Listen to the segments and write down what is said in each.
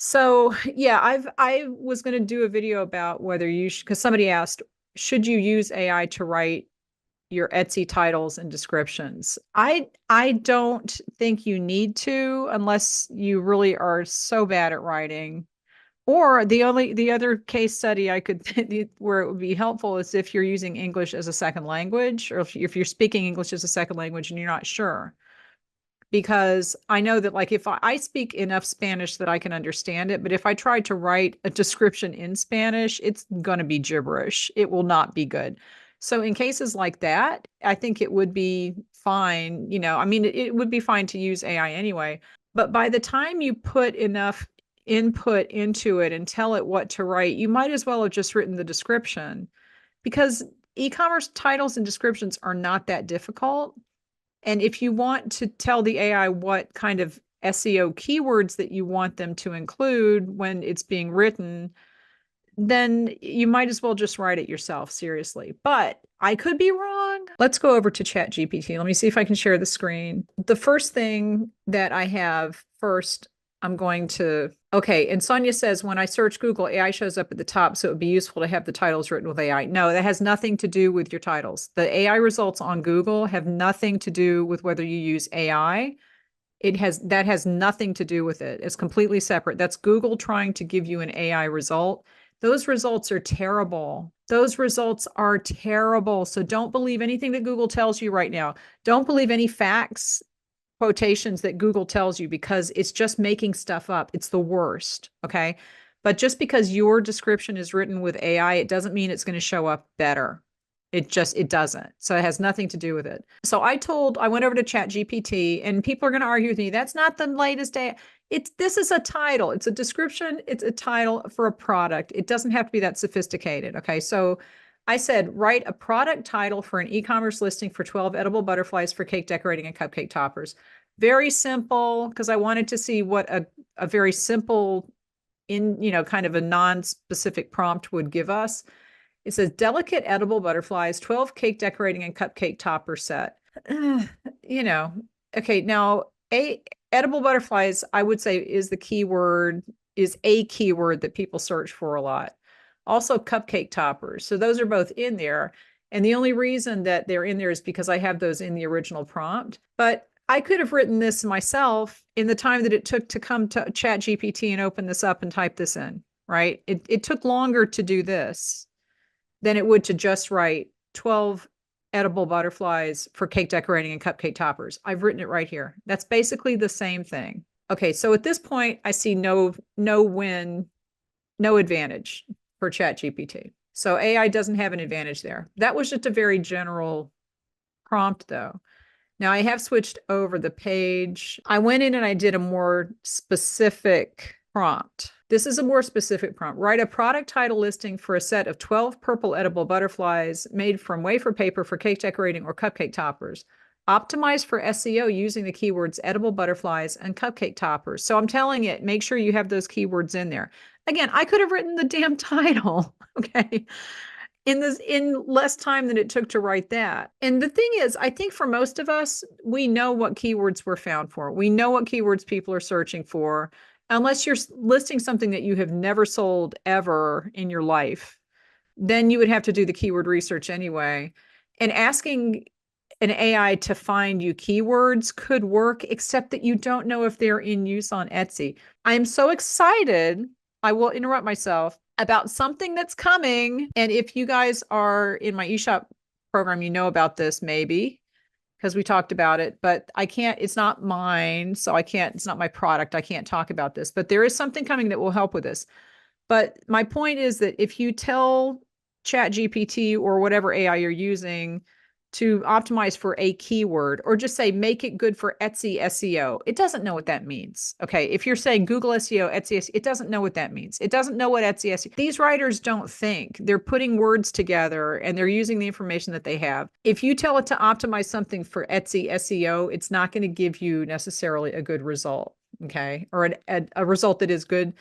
So yeah, I was going to do a video about whether you should, because somebody asked, should you use AI to write your Etsy titles and descriptions? I don't think you need to unless you really are so bad at writing. Or the other case study I could where it would be helpful is if you're using English as a second language, or if you're speaking English as a second language and you're not sure, because I know that like if I speak enough Spanish that I can understand it, but if I try to write a description in Spanish, it's going to be gibberish. It will not be good. So in cases like that, I think it would be fine. I mean, it would be fine to use AI anyway. But by the time you put enough input into it and tell it what to write, you might as well have just written the description because e-commerce titles and descriptions are not that difficult. And if you want to tell the AI what kind of SEO keywords that you want them to include when it's being written, then you might as well just write it yourself, seriously. But I could be wrong. Let's go over to ChatGPT. Let me see if I can share the screen. The first thing that I have first, I'm going to, okay. And Sonia says, when I search Google, AI shows up at the top. So it would be useful to have the titles written with AI. No, that has nothing to do with your titles. The AI results on Google have nothing to do with whether you use AI. That has nothing to do with it. It's completely separate. That's Google trying to give you an AI result. Those results are terrible. Those results are terrible. So don't believe anything that Google tells you right now. Don't believe any facts, quotations that Google tells you because it's just making stuff up. It's the worst. Okay. But just because your description is written with AI, it doesn't mean it's going to show up better. It doesn't. So it has nothing to do with it. So I went over to ChatGPT and people are going to argue with me. That's not the latest AI. This is a title. It's a description. It's a title for a product. It doesn't have to be that sophisticated. Okay. So I said, write a product title for an e-commerce listing for 12 edible butterflies for cake decorating and cupcake toppers. Very simple, because I wanted to see what a very simple kind of a non-specific prompt would give us. It says delicate edible butterflies, 12 cake decorating and cupcake topper set. you know, okay, now edible butterflies, I would say is a keyword that people search for a lot. Also cupcake toppers. So those are both in there. And the only reason that they're in there is because I have those in the original prompt. But I could have written this myself in the time that it took to come to ChatGPT and open this up and type this in, right? It took longer to do this than it would to just write 12 edible butterflies for cake decorating and cupcake toppers. I've written it right here. That's basically the same thing. Okay, so at this point, I see no win, no advantage for ChatGPT. So AI doesn't have an advantage there. That was just a very general prompt, though. Now I have switched over the page. I went in and I did a more specific prompt. This is a more specific prompt. Write a product title listing for a set of 12 purple edible butterflies made from wafer paper for cake decorating or cupcake toppers. Optimize for SEO using the keywords edible butterflies and cupcake toppers. So I'm telling it, make sure you have those keywords in there. Again, I could have written the damn title, okay, in less time than it took to write that. And the thing is, I think for most of us, we know what keywords we're found for. We know what keywords people are searching for, unless you're listing something that you have never sold ever in your life. Then you would have to do the keyword research anyway. And asking an AI to find you keywords could work, except that you don't know if they're in use on Etsy. I am so excited. I will interrupt myself about something that's coming. And if you guys are in my eShop program, you know about this maybe because we talked about it, but I can't, it's not mine. So I can't, it's not my product. I can't talk about this, but there is something coming that will help with this. But my point is that if you tell ChatGPT or whatever AI you're using to optimize for a keyword, or just say, make it good for Etsy SEO, it doesn't know what that means. Okay. If you're saying Google SEO, Etsy SEO, it doesn't know what that means. It doesn't know what Etsy SEO. These writers don't think. They're putting words together and they're using the information that they have. If you tell it to optimize something for Etsy SEO, it's not going to give you necessarily a good result. Okay. Or a result that is good.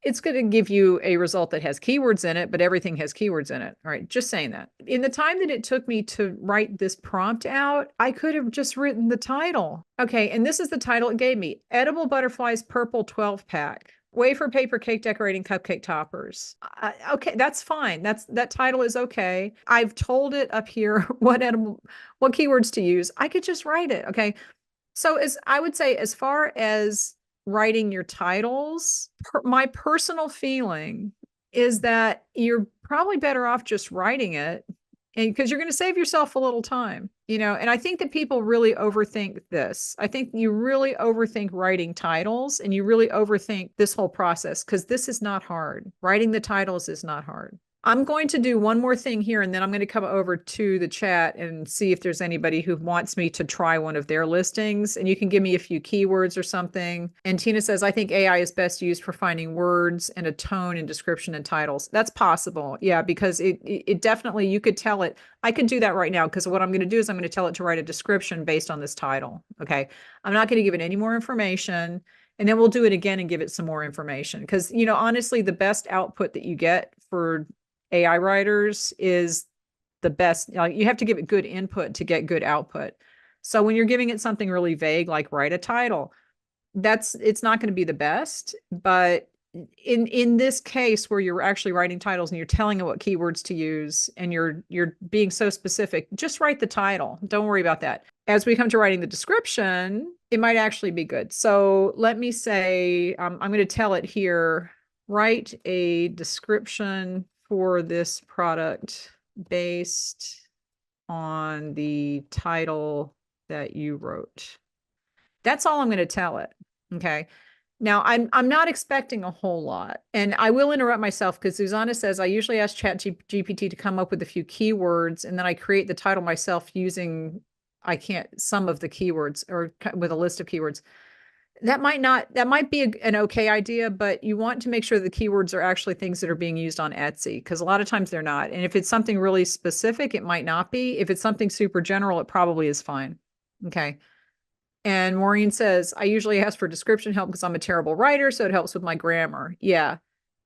It's going to give you a result that has keywords in it, but everything has keywords in it. All right, just saying that. In the time that it took me to write this prompt out, I could have just written the title. Okay, and this is the title it gave me. Edible Butterflies Purple 12 Pack. wafer paper cake decorating cupcake toppers. Okay, that's fine. That title is okay. I've told it up here what keywords to use. I could just write it. Okay. So as I would say, as far as writing your titles, my personal feeling is that you're probably better off just writing it, and because you're going to save yourself a little time, and I think that people really overthink this. I think you really overthink writing titles, and you really overthink this whole process, because this is not hard. Writing the titles is not hard. I'm going to do one more thing here, and then I'm going to come over to the chat and see if there's anybody who wants me to try one of their listings. And you can give me a few keywords or something. And Tina says, I think AI is best used for finding words and a tone in description and titles. That's possible. Yeah, because it definitely, you could tell it. I could do that right now, because what I'm going to do is I'm going to tell it to write a description based on this title. Okay. I'm not going to give it any more information. And then we'll do it again and give it some more information. Because, honestly, the best output that you get for AI writers is the best. You have to give it good input to get good output. So when you're giving it something really vague, like write a title, it's not going to be the best. But in this case, where you're actually writing titles and you're telling it what keywords to use, and you're being so specific, just write the title. Don't worry about that. As we come to writing the description, it might actually be good. So let me say, I'm going to tell it here, write a description for this product based on the title that you wrote. That's all I'm going to tell it. Okay. Now I'm not expecting a whole lot, and I will interrupt myself, because Susanna says I usually ask ChatGPT to come up with a few keywords, and then I create the title myself using some of the keywords, or with a list of keywords. That might be an okay idea, but you want to make sure the keywords are actually things that are being used on Etsy, because a lot of times they're not. And if it's something really specific, it might not be. If it's something super general, it probably is fine. Okay. And Maureen says, I usually ask for description help because I'm a terrible writer, so it helps with my grammar. Yeah.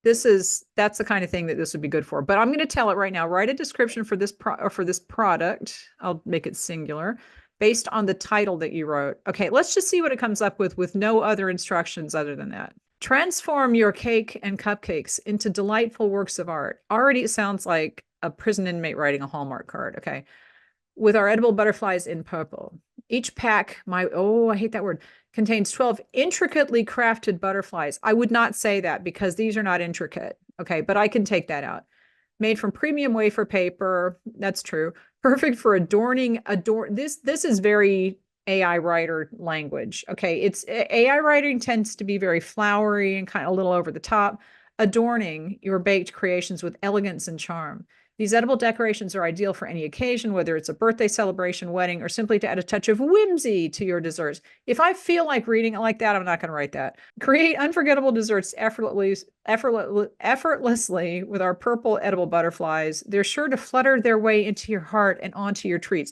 That's the kind of thing that this would be good for. But I'm going to tell it right now, write a description for this product. I'll make it singular, based on the title that you wrote. Okay, let's just see what it comes up with no other instructions other than that. Transform your cake and cupcakes into delightful works of art. Already it sounds like a prison inmate writing a Hallmark card. Okay. With our edible butterflies in purple. Each pack, I hate that word, contains 12 intricately crafted butterflies. I would not say that, because these are not intricate. Okay, but I can take that out. Made from premium wafer paper. That's true. Perfect for adorning. This is very AI writer language. Okay, it's AI writing tends to be very flowery and kind of a little over the top, adorning your baked creations with elegance and charm. These edible decorations are ideal for any occasion, whether it's a birthday celebration, wedding, or simply to add a touch of whimsy to your desserts. If I feel like reading it like that, I'm not going to write that. Create unforgettable desserts effortlessly with our purple edible butterflies. They're sure to flutter their way into your heart and onto your treats.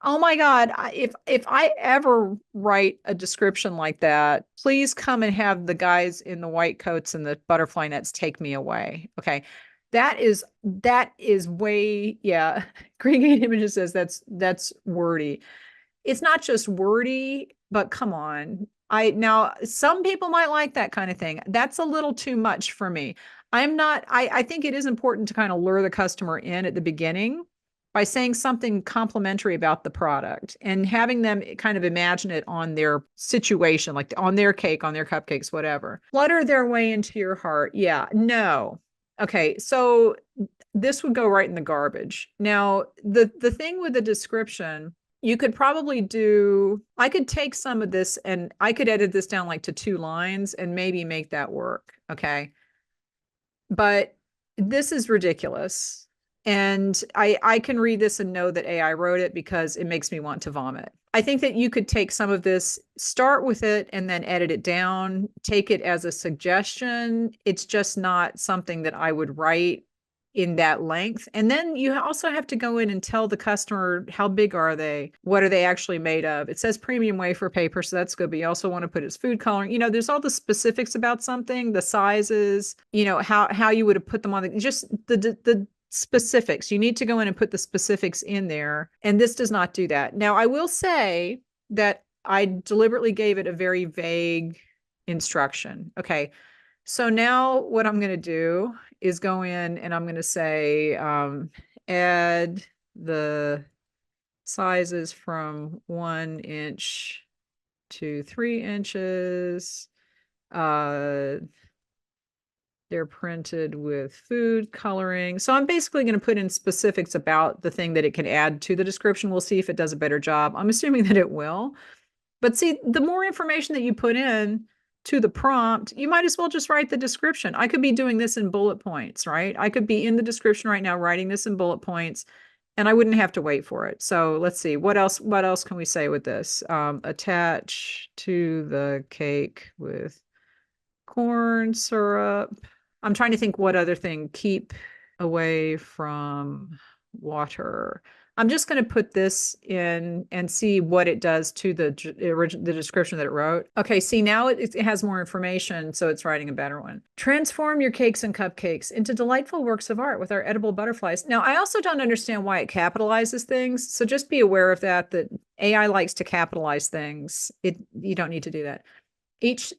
Oh my God, if I ever write a description like that, please come and have the guys in the white coats and the butterfly nets take me away. Okay. That is way, yeah. Green Images says that's wordy. It's not just wordy, but come on. Now some people might like that kind of thing. That's a little too much for me. I think it is important to kind of lure the customer in at the beginning by saying something complimentary about the product and having them kind of imagine it on their situation, like on their cake, on their cupcakes, whatever. Flutter their way into your heart. Yeah, no. Okay, so this would go right in the garbage. Now, the thing with the description, you could probably I could take some of this and I could edit this down like to 2 lines and maybe make that work. Okay. But this is ridiculous. And I can read this and know that AI wrote it, because it makes me want to vomit. I think that you could take some of this, start with it, and then edit it down, take it as a suggestion. It's just not something that I would write in that length. And then you also have to go in and tell the customer, how big are they? What are they actually made of? It says premium wafer paper, so that's good. But you also want to put its food coloring. There's all the specifics about something, the sizes, how you would have put them on, just the specifics. You need to go in and put the specifics in there. And this does not do that. Now, I will say that I deliberately gave it a very vague instruction. Okay. So now what I'm going to do is go in and I'm going to say, add the sizes from 1 inch to 3 inches. They're printed with food coloring. So I'm basically going to put in specifics about the thing that it can add to the description. We'll see if it does a better job. I'm assuming that it will. But see, the more information that you put in to the prompt, you might as well just write the description. I could be doing this in bullet points, right? I could be in the description right now writing this in bullet points and I wouldn't have to wait for it. So let's see, what else can we say with this? Attach to the cake with corn syrup. I'm trying to think what other thing. Keep away from water. I'm just going to put this in and see what it does to the description that it wrote. Okay, see now it has more information, so it's writing a better one. Transform your cakes and cupcakes into delightful works of art with our edible butterflies. Now, I also don't understand why it capitalizes things, so just be aware of that AI likes to capitalize things. You don't need to do that. Each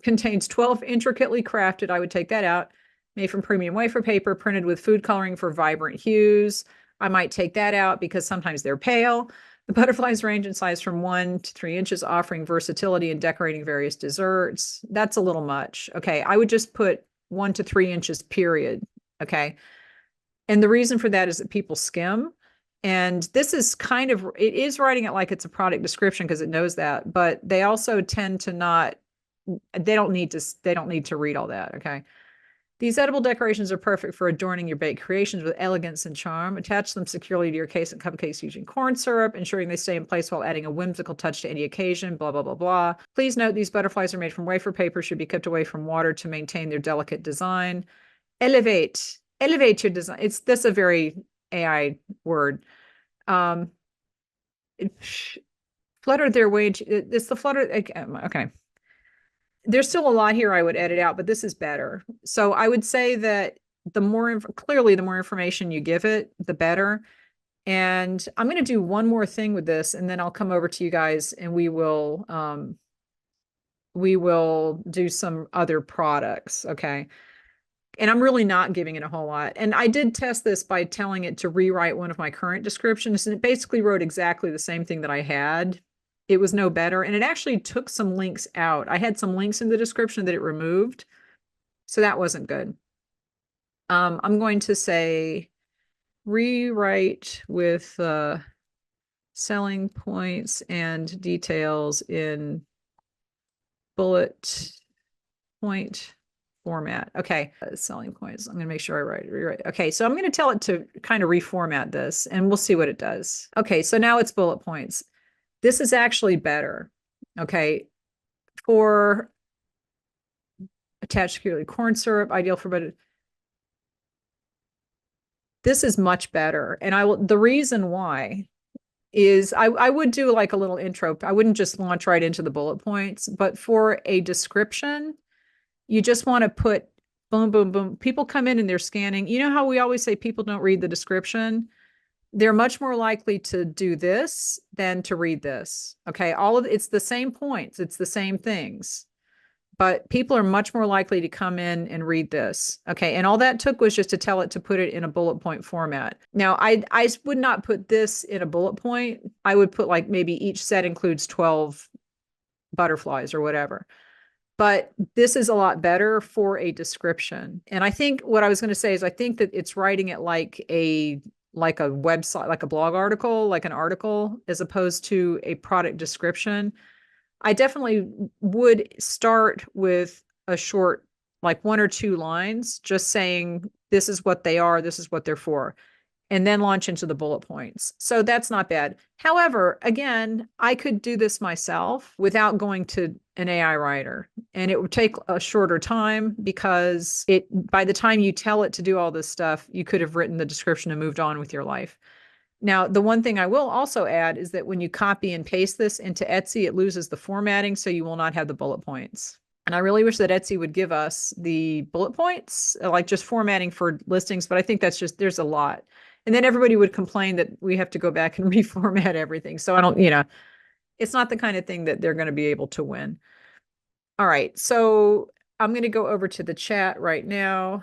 contains 12 intricately crafted, I would take that out, made from premium wafer paper, printed with food coloring for vibrant hues. I might take that out because sometimes they're pale. The butterflies range in size from 1 to 3 inches, offering versatility in decorating various desserts. That's a little much. Okay, I would just put 1 to 3 inches, period. Okay. And the reason for that is that people skim. And this is it is writing it like it's a product description because it knows that, but they also tend to not, they don't need to read all that. Okay. These edible decorations are perfect for adorning your baked creations with elegance and charm. Attach them securely to your case and cupcakes using corn syrup, ensuring they stay in place while adding a whimsical touch to any occasion, blah, blah, blah, blah. Please note these butterflies are made from wafer paper, should be kept away from water to maintain their delicate design. Elevate your design. That's a very AI word. Flutter their way. It's the flutter. Okay. There's still a lot here I would edit out, but this is better. So I would say that clearly the more information you give it, the better. And I'm going to do one more thing with this, and then I'll come over to you guys and we will do some other products. Okay. And I'm really not giving it a whole lot. And I did test this by telling it to rewrite one of my current descriptions, and it basically wrote exactly the same thing that I had. It was no better. And it actually took some links out. I had some links in the description that it removed. So that wasn't good. I'm going to say rewrite with selling points and details in bullet point format. Okay, selling points. I'm going to make sure I rewrite. Okay, so I'm going to tell it to kind of reformat this and we'll see what it does. Okay, so now it's bullet points. This is actually better. Okay, for attached securely corn syrup, ideal for but this is much better. And the reason why is I would do like a little intro. I wouldn't just launch right into the bullet points, but for a description, you just want to put boom, boom, boom. People come in and they're scanning. You know how we always say people don't read the description? They're much more likely to do this than to read this. Okay. It's the same points. It's the same things, but people are much more likely to come in and read this. Okay. And all that took was just to tell it to put it in a bullet point format. Now I would not put this in a bullet point. I would put like maybe each set includes 12 butterflies or whatever. But this is a lot better for a description. And I think what I was going to say is I think that it's writing it like a website, like a blog article, like an article, as opposed to a product description. I definitely would start with a short, like 1 or 2 lines, just saying, this is what they are, this is what they're for, and then launch into the bullet points. So that's not bad. However, again, I could do this myself without going to an AI writer, and it would take a shorter time because by the time you tell it to do all this stuff, you could have written the description and moved on with your life. Now, the one thing I will also add is that when you copy and paste this into Etsy, it loses the formatting, so you will not have the bullet points. And I really wish that Etsy would give us the bullet points, like just formatting for listings, but I think there's a lot. And then everybody would complain that we have to go back and reformat everything. So I don't, it's not the kind of thing that they're going to be able to win. All right. So I'm going to go over to the chat right now.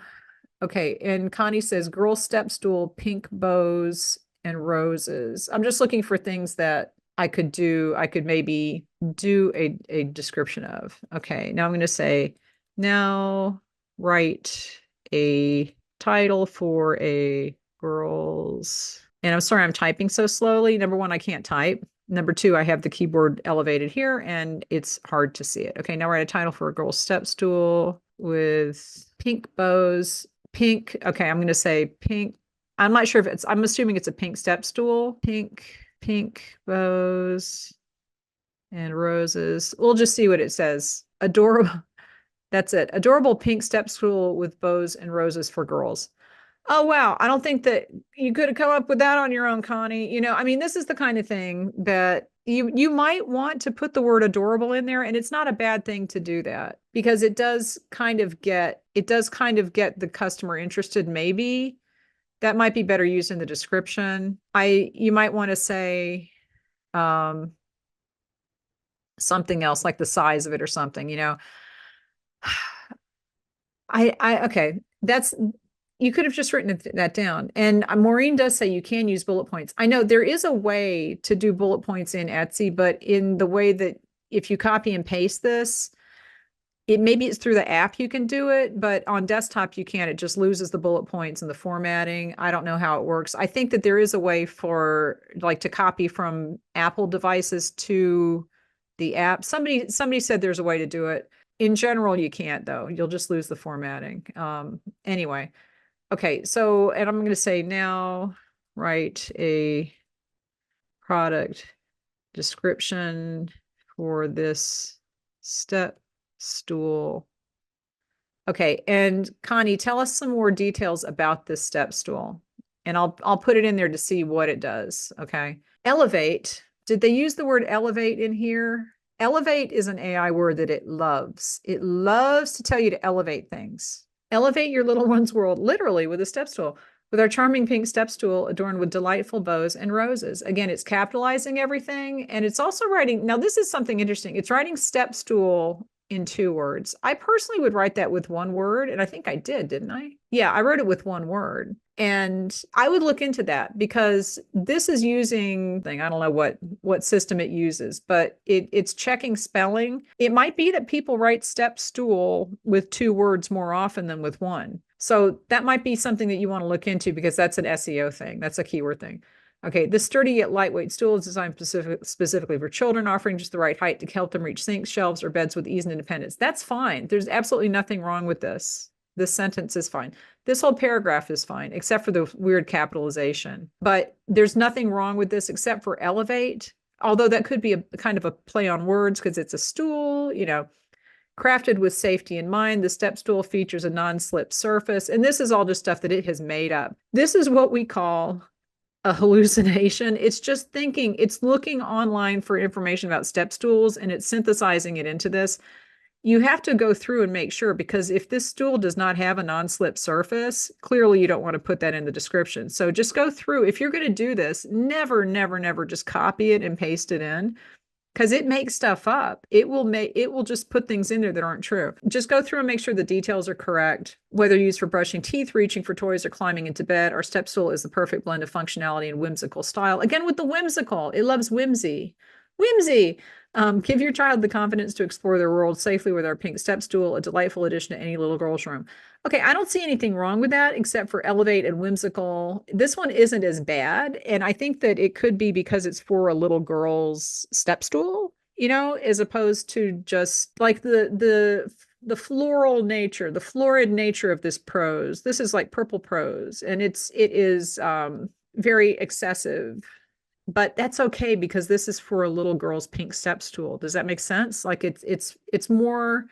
Okay. And Connie says girl step stool, pink bows and roses. I'm just looking for things that I could do. I could maybe do a description of. Okay. Now I'm going to say, now write a title for a girl's. And I'm sorry, I'm typing so slowly. Number one, I can't type. Number two, I have the keyboard elevated here and it's hard to see it. Okay, now write a title for a girl's step stool with pink bows. Pink, okay, I'm going to say pink. I'm not sure if it's, I'm assuming it's a pink step stool. Pink bows and roses. We'll just see what it says. Adorable. That's it. Adorable pink step stool with bows and roses for girls. Oh, wow. I don't think that you could have come up with that on your own, Connie. I mean, this is the kind of thing that you might want to put the word adorable in there, and it's not a bad thing to do that because it does kind of get the customer interested, maybe. That might be better used in the description. You might want to say something else like the size of it or something, okay. You could have just written that down. And Maureen does say you can use bullet points. I know there is a way to do bullet points in Etsy, but in the way that if you copy and paste this, maybe it's through the app you can do it, but on desktop you can't. It just loses the bullet points and the formatting. I don't know how it works. I think that there is a way for like to copy from Apple devices to the app. Somebody said there's a way to do it. In general, you can't though. You'll just lose the formatting. Anyway. Okay, so, and I'm going to say now, write a product description for this step stool. Okay, and Connie, tell us some more details about this step stool. And I'll put it in there to see what it does. Okay. Elevate. Did they use the word elevate in here? Elevate is an AI word that it loves. It loves to tell you to elevate things. Elevate your little one's world, literally, with a step stool. With our charming pink step stool adorned with delightful bows and roses. Again, it's capitalizing everything. And it's also writing, now this is something interesting. It's writing step stool in 2 words. I personally would write that with 1 word. And I think I did, didn't I? Yeah, I wrote it with 1 word. And I would look into that because this is using, I don't know what system it uses, but it's checking spelling. It might be that people write step stool with 2 words more often than with 1. So that might be something that you want to look into because that's an SEO thing. That's a keyword thing. Okay, this sturdy yet lightweight stool is designed specifically for children, offering just the right height to help them reach sinks, shelves, or beds with ease and independence. That's fine. There's absolutely nothing wrong with this. This sentence is fine. This whole paragraph is fine, except for the weird capitalization. But there's nothing wrong with this except for elevate, although that could be a kind of a play on words because it's a stool, crafted with safety in mind. The step stool features a non-slip surface. And this is all just stuff that it has made up. This is what we call a hallucination. It's just thinking, it's looking online for information about step stools and it's synthesizing it into this. You have to go through and make sure because if this stool does not have a non-slip surface, clearly you don't want to put that in the description. So just go through. If you're going to do this, never, never, never just copy it and paste it in because it makes stuff up. It will just put things in there that aren't true. Just go through and make sure the details are correct. Whether used for brushing teeth, reaching for toys, or climbing into bed, our step stool is the perfect blend of functionality and whimsical style. Again, with the whimsical, it loves whimsy. Whimsy. Give your child the confidence to explore their world safely with our pink step stool, a delightful addition to any little girl's room. Okay, I don't see anything wrong with that except for elevate and whimsical. This one isn't as bad. And I think that it could be because it's for a little girl's step stool, as opposed to just like the floral nature, the florid nature of this prose. This is like purple prose, and it is very excessive. But that's okay because this is for a little girl's pink step stool. Does that make sense? Like it's more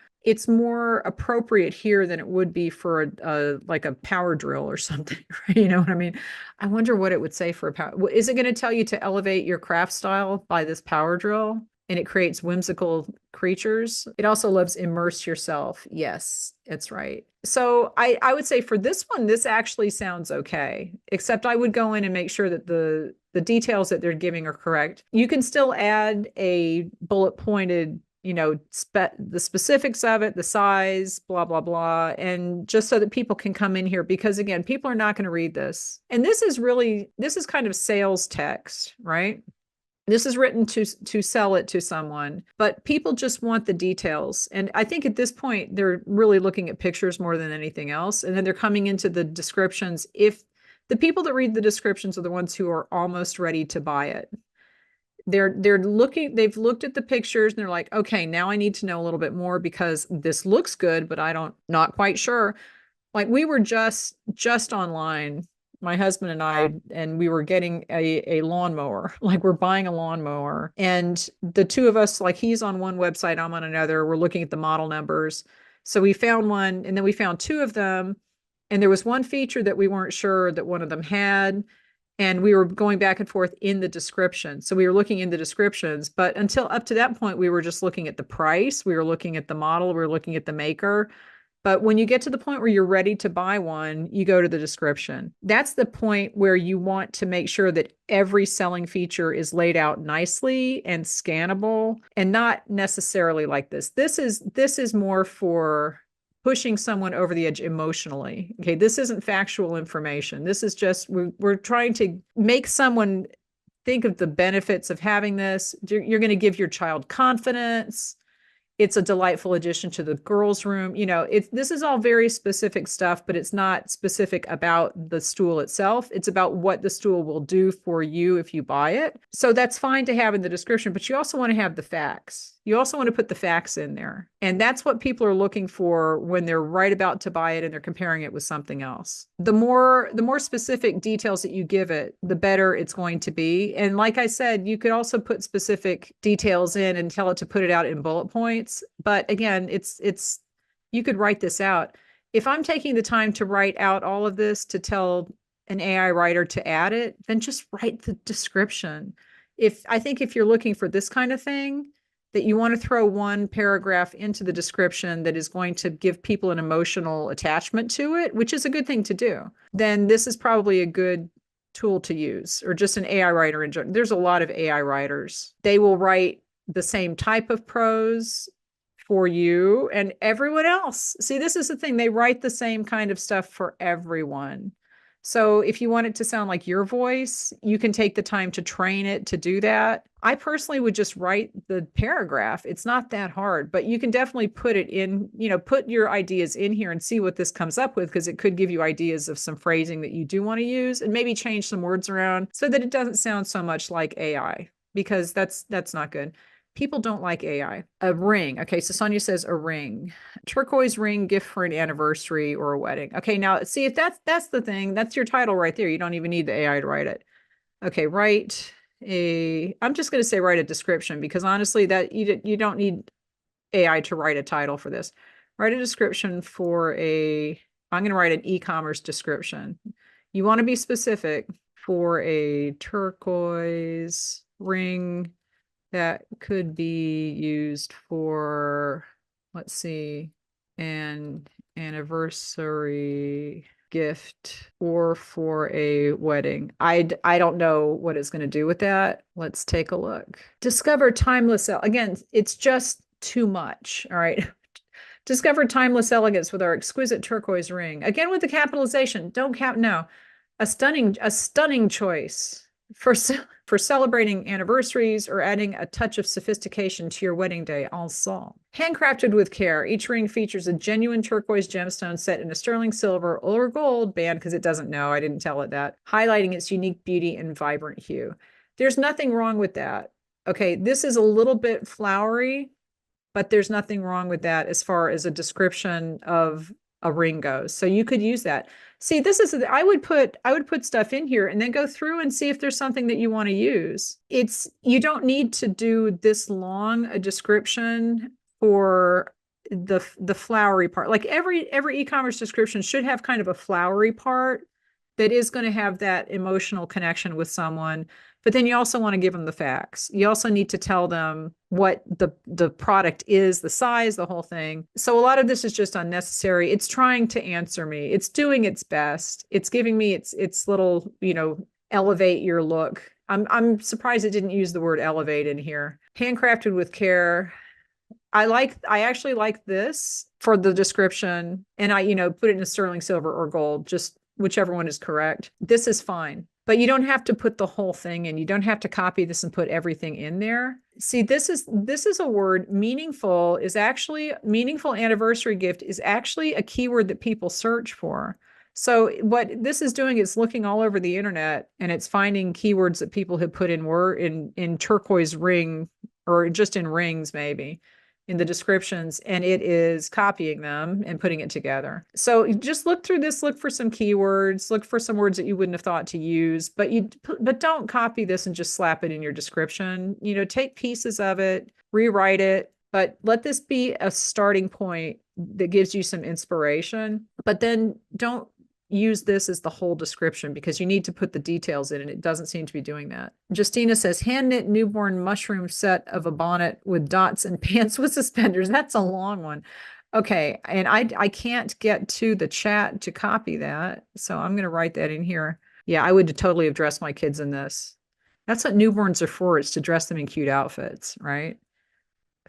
appropriate here than it would be for like a power drill or something. Right? You know what I mean? I wonder what it would say for a power. Is it going to tell you to elevate your craft style by this power drill? And it creates whimsical creatures. It also loves immerse yourself. Yes, it's right. So I would say for this one, this actually sounds okay, except I would go in and make sure that the details that they're giving are correct. You can still add a bullet pointed the specifics of it, the size, blah, blah, blah. And just so that people can come in here, because again, people are not going to read this. And this is kind of sales text, right? This is written to sell it to someone, but people just want the details. And I think at this point, they're really looking at pictures more than anything else. And then they're coming into the descriptions. If the people that read the descriptions are the ones who are almost ready to buy it, they've looked at the pictures and they're like, okay, now I need to know a little bit more because this looks good, but not quite sure. Like we were just online, my husband and I, and we were getting a lawnmower. Like we're buying a lawnmower, and the two of us, like he's on one website, I'm on another. We're looking at the model numbers. So we found one, and then we found two of them, and there was one feature that we weren't sure that one of them had. And we were going back and forth in the description. So we were looking in the descriptions, but until up to that point, we were just looking at the price. We were looking at the model. We were looking at the maker. But when you get to the point where you're ready to buy one, you go to the description. That's the point where you want to make sure that every selling feature is laid out nicely and scannable, and not necessarily like this. This is more for pushing someone over the edge emotionally. Okay, this isn't factual information. This is just, we're trying to make someone think of the benefits of having this. You're going to give your child confidence. It's a delightful addition to the girls' room. This is all very specific stuff, but it's not specific about the stool itself. It's about what the stool will do for you if you buy it. So that's fine to have in the description, but you also want to have the facts. You also want to put the facts in there. And that's what people are looking for when they're right about to buy it and they're comparing it with something else. The more specific details that you give it, the better it's going to be. And like I said, you could also put specific details in and tell it to put it out in bullet points. But again, you could write this out. If I'm taking the time to write out all of this to tell an AI writer to add it, then just write the description. I think if you're looking for this kind of thing, that you want to throw one paragraph into the description that is going to give people an emotional attachment to it, which is a good thing to do, then this is probably a good tool to use, or just an AI writer in general. There's a lot of AI writers. They will write the same type of prose for you and everyone else. See, this is the thing. They write the same kind of stuff for everyone. So if you want it to sound like your voice, you can take the time to train it to do that. I personally would just write the paragraph. It's not that hard, but you can definitely put it in, put your ideas in here and see what this comes up with, because it could give you ideas of some phrasing that you do want to use, and maybe change some words around so that it doesn't sound so much like AI, because that's not good. People don't like AI. A ring. Okay, so Sonia says a ring. Turquoise ring, gift for an anniversary or a wedding. Okay, now see, if that's the thing, that's your title right there. You don't even need the AI to write it. Okay, I'm just going to say write a description, because honestly, that you don't need AI to write a title for this. Write a description for I'm going to write an e-commerce description. You want to be specific for a turquoise ring that could be used for, let's see, an anniversary gift or for a wedding. I don't know what it's going to do with that. Let's take a look. Discover timeless. Again, it's just too much. All right. Discover timeless elegance with our exquisite turquoise ring. Again, with the capitalization. No. A stunning choice for celebrating anniversaries or adding a touch of sophistication to your wedding day, ensemble. Handcrafted with care, each ring features a genuine turquoise gemstone set in a sterling silver or gold band, because it doesn't know, I didn't tell it that, highlighting its unique beauty and vibrant hue. There's nothing wrong with that. Okay, this is a little bit flowery, but there's nothing wrong with that as far as a description of a ring goes. So you could use that. See, I would put stuff in here and then go through and see if there's something that you want to use. You don't need to do this long a description for the flowery part. Like every e-commerce description should have kind of a flowery part that is going to have that emotional connection with someone. But then you also want to give them the facts. You also need to tell them what the product is, the size, the whole thing. So a lot of this is just unnecessary. It's trying to answer me. It's doing its best. It's giving me its little, elevate your look. I'm surprised it didn't use the word elevate in here. Handcrafted with care. I actually like this for the description, and I, put it in a sterling silver or gold, just whichever one is correct. This is fine. But you don't have to put the whole thing in. You don't have to copy this and put everything in there. See, this is a word. Meaningful anniversary gift is actually a keyword that people search for. So what this is doing is looking all over the internet, and it's finding keywords that people have put in word in turquoise ring, or just in rings maybe, in the descriptions, and it is copying them and putting it together. So just look through this, look for some keywords, look for some words that you wouldn't have thought to use, but don't copy this and just slap it in your description. Take pieces of it, rewrite it, but let this be a starting point that gives you some inspiration. But then don't use this as the whole description, because you need to put the details in, and it doesn't seem to be doing that. Justina says, hand knit newborn mushroom set of a bonnet with dots and pants with suspenders. That's a long one. Okay, and I can't get to the chat to copy that, so I'm going to write that in here. Yeah, I would totally have dressed my kids in this. That's what newborns are for, is to dress them in cute outfits, right?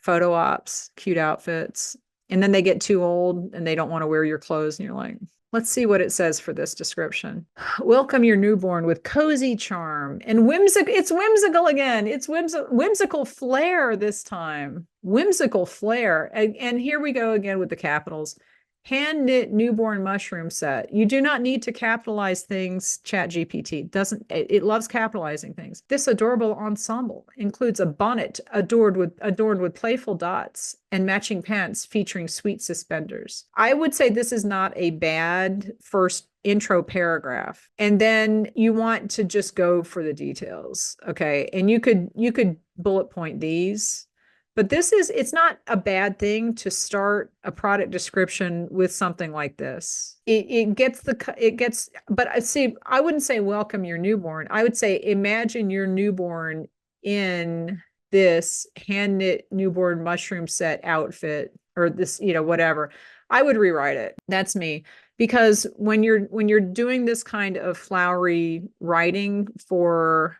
Photo ops, cute outfits. And then they get too old and they don't want to wear your clothes, and you're like, let's see what it says for this description. Welcome your newborn with cozy charm and whimsical. It's whimsical again. It's whimsical flair this time. Whimsical flair. And here we go again with the capitals. Hand knit newborn mushroom set. You do not need to capitalize things. ChatGPT doesn't. It loves capitalizing things. This adorable ensemble includes a bonnet adorned with playful dots and matching pants featuring sweet suspenders. I would say this is not a bad first intro paragraph. And then you want to just go for the details. Okay. And you could bullet point these. But it's not a bad thing to start a product description with something like this. But I wouldn't say welcome your newborn. I would say imagine your newborn in this hand knit newborn mushroom set outfit, or this, whatever. I would rewrite it. That's me. Because when you're doing this kind of flowery writing for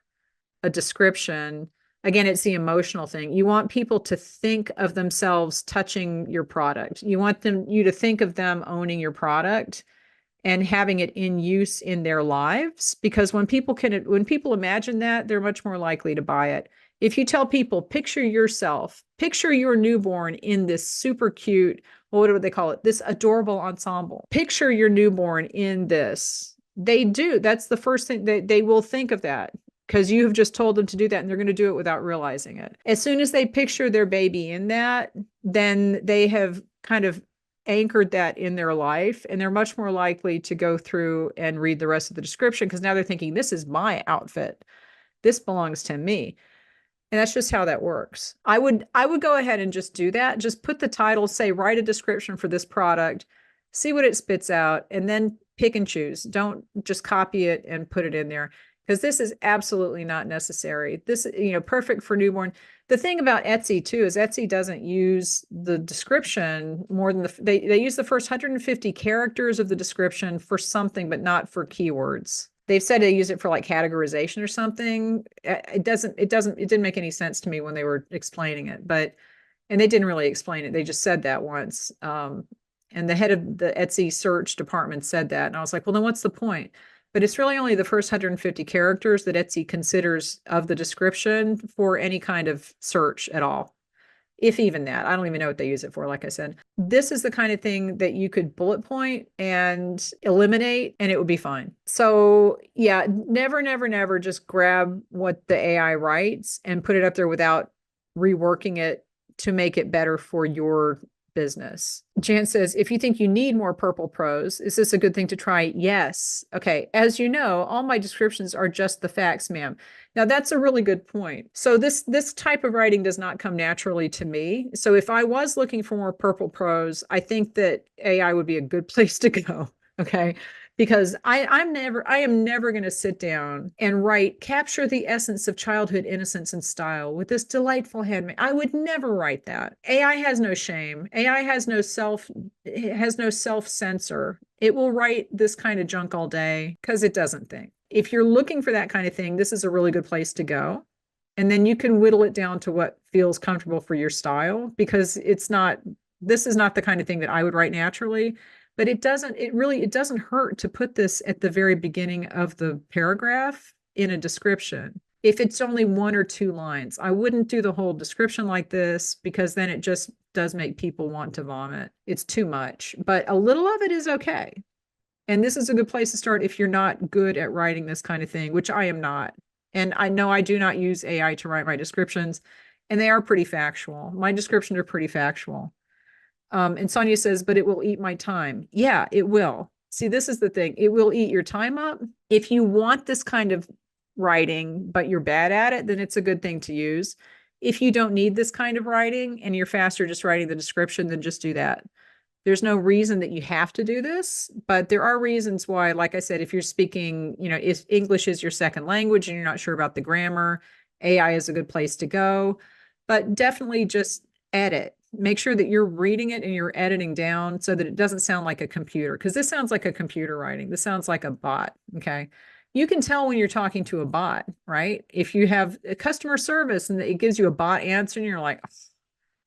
a description, again, it's the emotional thing. You want people to think of themselves touching your product. You want you to think of them owning your product and having it in use in their lives. Because when people imagine that, they're much more likely to buy it. If you tell people, picture your newborn in this super cute, what do they call it? This adorable ensemble. Picture your newborn in this. They do. That's the first thing they will think of that, because you have just told them to do that, and they're going to do it without realizing it. As soon as they picture their baby in that, then they have kind of anchored that in their life, and they're much more likely to go through and read the rest of the description, because now they're thinking, this is my outfit. This belongs to me. And that's just how that works. I would go ahead and just do that. Just put the title, say, write a description for this product, see what it spits out, and then pick and choose. Don't just copy it and put it in there, because this is absolutely not necessary. This, perfect for newborn. The thing about Etsy too is Etsy doesn't use the description more than they use the first 150 characters of the description for something, but not for keywords. They've said they use it for like categorization or something. It didn't make any sense to me when they were explaining it, and they didn't really explain it. They just said that once. And the head of the Etsy search department said that. And I was like, well, then what's the point? But it's really only the first 150 characters that Etsy considers of the description for any kind of search at all. If even that. I don't even know what they use it for, like I said. This is the kind of thing that you could bullet point and eliminate, and it would be fine. So yeah, never just grab what the AI writes and put it up there without reworking it to make it better for your business. Jan says, if you think you need more purple prose, is this a good thing to try? Yes. Okay. As you know, all my descriptions are just the facts, ma'am. Now that's a really good point. So this type of writing does not come naturally to me. So if I was looking for more purple prose, I think that AI would be a good place to go. Okay. Because I am never going to sit down and capture the essence of childhood innocence and style with this delightful handmade. I would never write that. AI has no shame. AI has no self-censor. It will write this kind of junk all day because it doesn't think. If you're looking for that kind of thing, this is a really good place to go. And then you can whittle it down to what feels comfortable for your style, because this is not the kind of thing that I would write naturally, but it doesn't hurt to put this at the very beginning of the paragraph in a description. If it's only 1 or 2 lines, I wouldn't do the whole description like this, because then it just does make people want to vomit. It's too much, but a little of it is okay. And this is a good place to start if you're not good at writing this kind of thing, which I am not. And I know I do not use AI to write my descriptions, and they are pretty factual. My descriptions are pretty factual. And Sonia says, but it will eat my time. Yeah, it will. See, this is the thing. It will eat your time up. If you want this kind of writing, but you're bad at it, then it's a good thing to use. If you don't need this kind of writing and you're faster just writing the description, then just do that. There's no reason that you have to do this, but there are reasons why. Like I said, if you're speaking, if English is your second language and you're not sure about the grammar, AI is a good place to go. But definitely just edit. Make sure that you're reading it and you're editing down so that it doesn't sound like a computer, because this sounds like a computer writing. This sounds like a bot. Okay. You can tell when you're talking to a bot, right? If you have a customer service and it gives you a bot answer and you're like,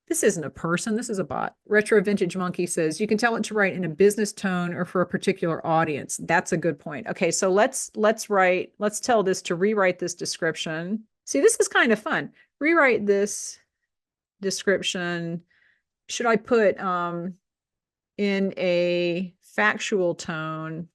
this isn't a person, this is a bot. Retro Vintage Monkey says, you can tell it to write in a business tone or for a particular audience. That's a good point. Okay, so let's tell this to rewrite this description. See, this is kind of fun. Rewrite this description. Should I put in a factual tone?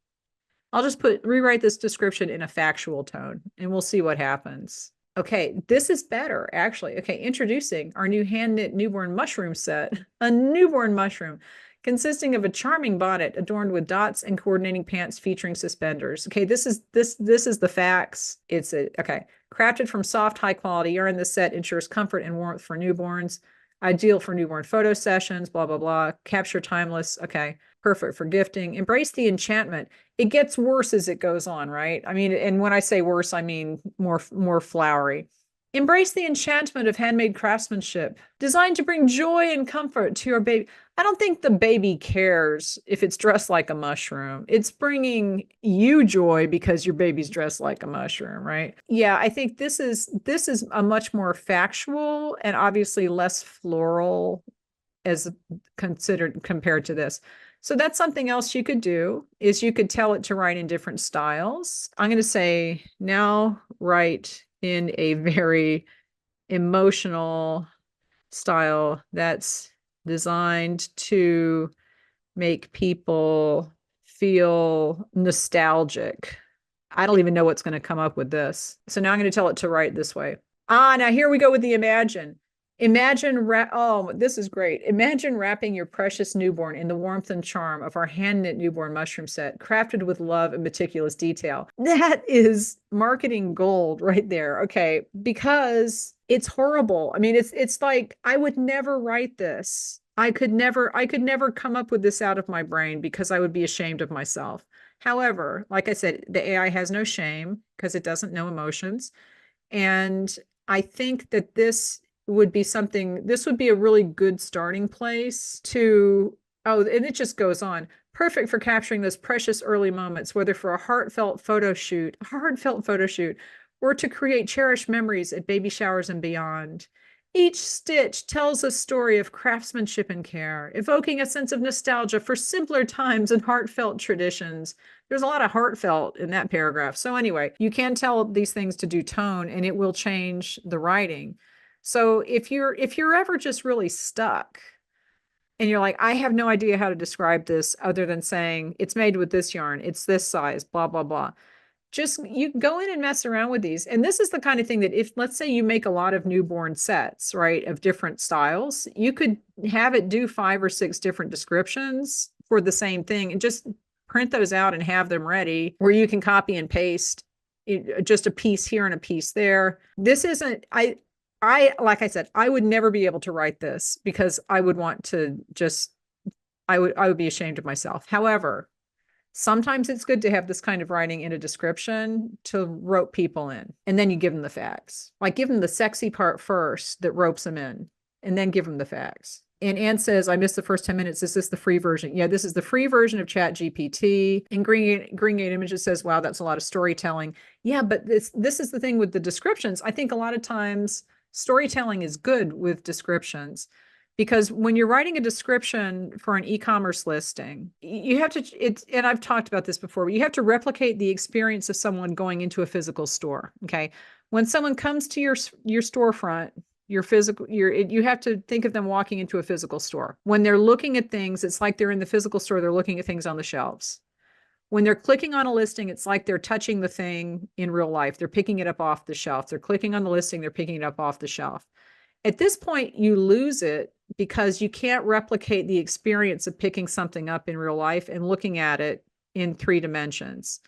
I'll just rewrite this description in a factual tone, and we'll see what happens. Okay, this is better, actually. Okay, introducing our new hand-knit newborn mushroom set. A newborn mushroom consisting of a charming bonnet adorned with dots and coordinating pants featuring suspenders. Okay, this is the facts. Okay. Crafted from soft, high-quality yarn, this set ensures comfort and warmth for newborns. Ideal for newborn photo sessions, blah, blah, blah. Capture timeless. Okay. Perfect for gifting. Embrace the enchantment. It gets worse as it goes on, right? I mean, and when I say worse, I mean more flowery. Embrace the enchantment of handmade craftsmanship, designed to bring joy and comfort to your baby. I don't think the baby cares if it's dressed like a mushroom. It's bringing you joy because your baby's dressed like a mushroom, right? Yeah, I think this is a much more factual and obviously less floral as compared to this. So that's something else you could do, is you could tell it to write in different styles. I'm going to say, now write in a very emotional style that's designed to make people feel nostalgic. I don't even know what's going to come up with this. So now I'm going to tell it to write this way. Now here we go with the imagine. Oh, this is great. Imagine wrapping your precious newborn in the warmth and charm of our hand-knit newborn mushroom set, crafted with love and meticulous detail. That is marketing gold right there. Okay, because it's horrible. I mean, it's like, I would never write this. I could never come up with this out of my brain because I would be ashamed of myself. However, like I said, the AI has no shame because it doesn't know emotions. And I think that this would be a really good starting place to, and it just goes on. Perfect for capturing those precious early moments, whether for a heartfelt photo shoot, or to create cherished memories at baby showers and beyond. Each stitch tells a story of craftsmanship and care, evoking a sense of nostalgia for simpler times and heartfelt traditions. There's a lot of heartfelt in that paragraph. So anyway, you can tell these things to do tone and it will change the writing. So if you're ever just really stuck and you're like, I have no idea how to describe this other than saying it's made with this yarn, it's this size, blah, blah, blah. Just you go in and mess around with these. And this is the kind of thing that if, let's say you make a lot of newborn sets, right, of different styles, you could have it do 5 or 6 different descriptions for the same thing and just print those out and have them ready where you can copy and paste just a piece here and a piece there. This isn't, like I said, I would never be able to write this because I would want to I would be ashamed of myself. However, sometimes it's good to have this kind of writing in a description to rope people in. And then you give them the facts. Like give them the sexy part first that ropes them in, and then give them the facts. And Anne says, I missed the first 10 minutes. Is this the free version? Yeah, this is the free version of ChatGPT. And Green Gate Images says, wow, that's a lot of storytelling. Yeah, but this is the thing with the descriptions. I think a lot of times storytelling is good with descriptions. Because when you're writing a description for an e-commerce listing, you have to, and I've talked about this before, but you have to replicate the experience of someone going into a physical store. Okay. When someone comes to your storefront, you have to think of them walking into a physical store. When they're looking at things, it's like they're in the physical store, they're looking at things on the shelves. When they're clicking on a listing, it's like they're touching the thing in real life. They're picking it up off the shelf. They're clicking on the listing, they're picking it up off the shelf. At this point, you lose it because you can't replicate the experience of picking something up in real life and looking at it in 3 dimensions.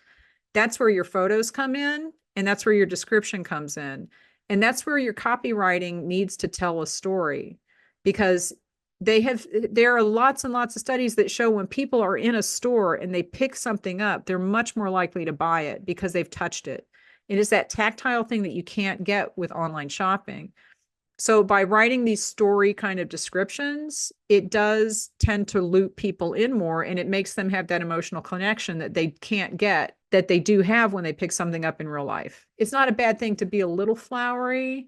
That's where your photos come in, and that's where your description comes in. And that's where your copywriting needs to tell a story, because there are lots and lots of studies that show when people are in a store and they pick something up, they're much more likely to buy it because they've touched it. It is that tactile thing that you can't get with online shopping. So by writing these story kind of descriptions, it does tend to loop people in more, and it makes them have that emotional connection that they can't get, that they do have when they pick something up in real life. It's not a bad thing to be a little flowery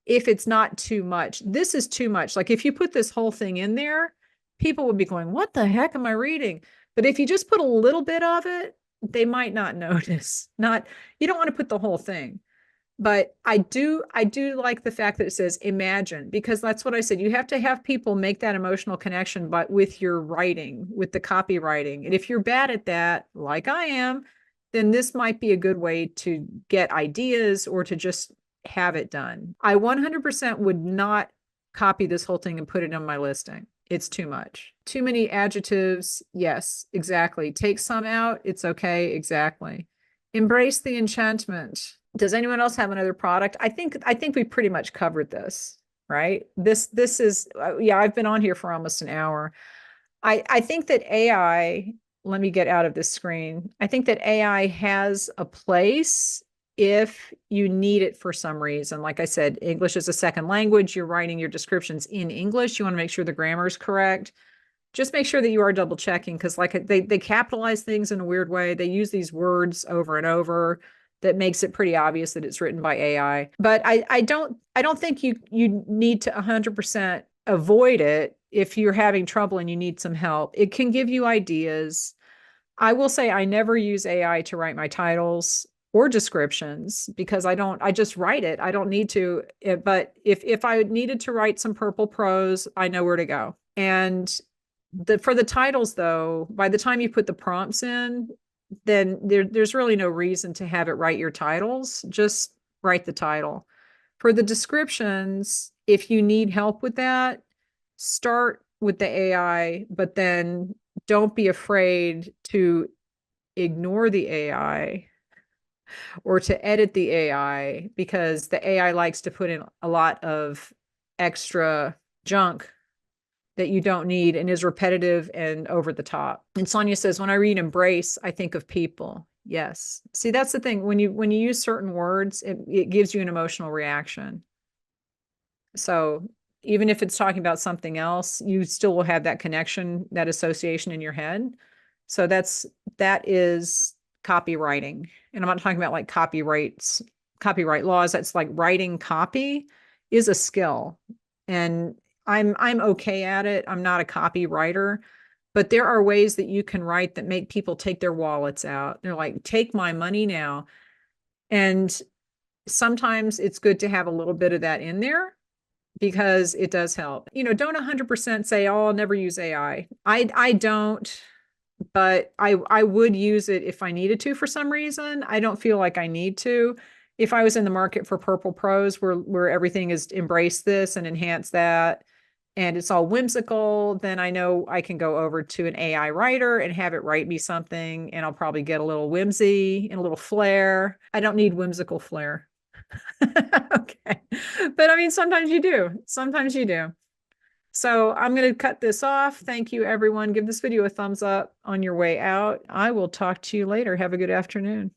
if it's not too much. This is too much. Like if you put this whole thing in there, people would be going, what the heck am I reading? But if you just put a little bit of it, they might not notice. You don't want to put the whole thing. But I do like the fact that it says imagine, because that's what I said. You have to have people make that emotional connection, but with your writing, with the copywriting. And if you're bad at that, like I am, then this might be a good way to get ideas or to just have it done. I 100% would not copy this whole thing and put it on my listing. It's too much. Too many adjectives. Yes, exactly. Take some out. It's okay. Exactly. Embrace the enchantment. Does anyone else have another product? I think we pretty much covered this, right? This is, yeah, I've been on here for almost an hour. I think that AI, let me get out of this screen. I think that AI has a place if you need it for some reason. Like I said, English is a second language. You're writing your descriptions in English. You want to make sure the grammar is correct. Just make sure that you are double checking, because like they capitalize things in a weird way. They use these words over and over that makes it pretty obvious that it's written by AI. But I don't think you need to 100% avoid it if you're having trouble and you need some help. It can give you ideas. I will say I never use AI to write my titles or descriptions, because I just write it. I don't need to. But if I needed to write some purple prose, I know where to go. And for the titles, though, by the time you put the prompts in, then there's really no reason to have it write your titles. Just write the title. For the descriptions, if you need help with that, start with the AI, but then don't be afraid to ignore the AI or to edit the AI, because the AI likes to put in a lot of extra junk that you don't need and is repetitive and over the top. And Sonia says, when I read embrace, I think of people. Yes. See, that's the thing. When you use certain words, it gives you an emotional reaction. So even if it's talking about something else, you still will have that connection, that association in your head. So that is copywriting. And I'm not talking about like copyright laws. That's like writing copy is a skill. And I'm okay at it. I'm not a copywriter, but there are ways that you can write that make people take their wallets out. They're like, take my money now. And sometimes it's good to have a little bit of that in there, because it does help. Don't 100% say, oh, I'll never use AI. I don't, but I would use it if I needed to for some reason. I don't feel like I need to. If I was in the market for purple prose where everything is embrace this and enhance that, and it's all whimsical, then I know I can go over to an AI writer and have it write me something, and I'll probably get a little whimsy and a little flair. I don't need whimsical flair. Okay. But I mean, sometimes you do. Sometimes you do. So I'm going to cut this off. Thank you, everyone. Give this video a thumbs up on your way out. I will talk to you later. Have a good afternoon.